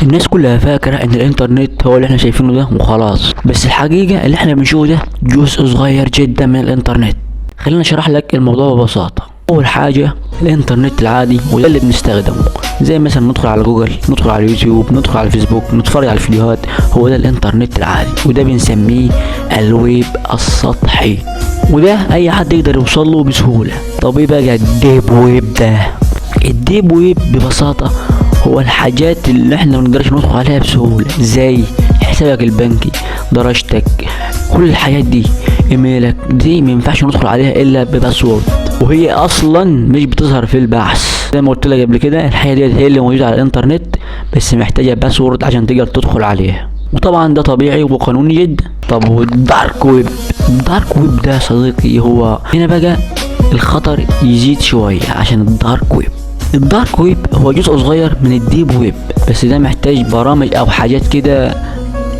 الناس كلها فاكرة ان الانترنت هو اللي احنا شايفينه ده وخلاص، بس الحقيقة اللي احنا بنشوفه ده جزء صغير جدا من الانترنت. خلينا اشرح لك الموضوع ببساطة. اول حاجة الانترنت العادي وده اللي بنستخدمه، زي مثلا ندخل على جوجل، ندخل على اليوتيوب، ندخل على الفيسبوك، نتفرج على الفيديوهات، هو ده الانترنت العادي، وده بنسميه الويب السطحي، وده اي حد يقدر يوصل له بسهولة. طب ايه بقى الديب ويب ده؟ الديب ويب ببساطة هو الحاجات اللي احنا منقدرش ندخل عليها بسهولة، زي حسابك البنكي، درجتك، كل الحاجات دي، ايميلك، دي مينفعش ندخل عليها الا بباسورد، وهي اصلا مش بتظهر في البحث. زي ما قلت لك قبل كده، الحاجة دي هي اللي موجودة على الانترنت بس محتاجة باسورد عشان تقدر تدخل عليها، وطبعا ده طبيعي وقانوني جدا. طب والدارك ويب؟ الدارك ويب ده صديقي هو هنا بقى الخطر يزيد شوية، عشان الدارك ويب، الدارك ويب هو جزء صغير من الديب ويب، بس ده محتاج برامج او حاجات كده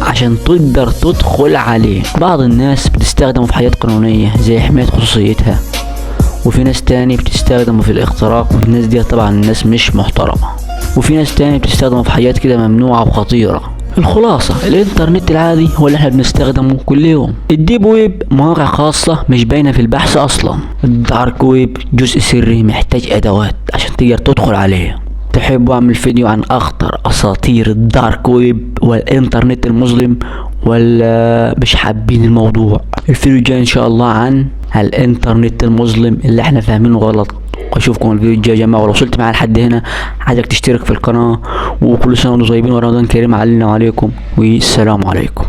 عشان تقدر تدخل عليه. بعض الناس بتستخدمه في حاجات قانونية زي حماية خصوصيتها، وفي ناس تاني بتستخدمه في الاختراق، والناس دي طبعا الناس مش محترمة، وفي ناس تاني بتستخدمه في حاجات كده ممنوعة وخطيرة. الخلاصة الانترنت العادي هو اللي احنا بنستخدمه كل يوم. الديب ويب مواقع خاصة مش باينة في البحث اصلا. الدارك ويب جزء سري محتاج ادوات عشان تقدر تدخل عليه. تحبوا اعمل فيديو عن اخطر اساطير الدارك ويب والانترنت المظلم، ولا مش حابين الموضوع؟ الفيديو الجاي ان شاء الله عن الانترنت المظلم اللي احنا فاهمينه غلط. واشوفكم الفيديو الجاي يا جماعه. ولو وصلت معايا لحد هنا عايزك تشترك في القناه، وكل سنه وانتم طيبين ورمضان كريم علينا وعليكم، والسلام عليكم.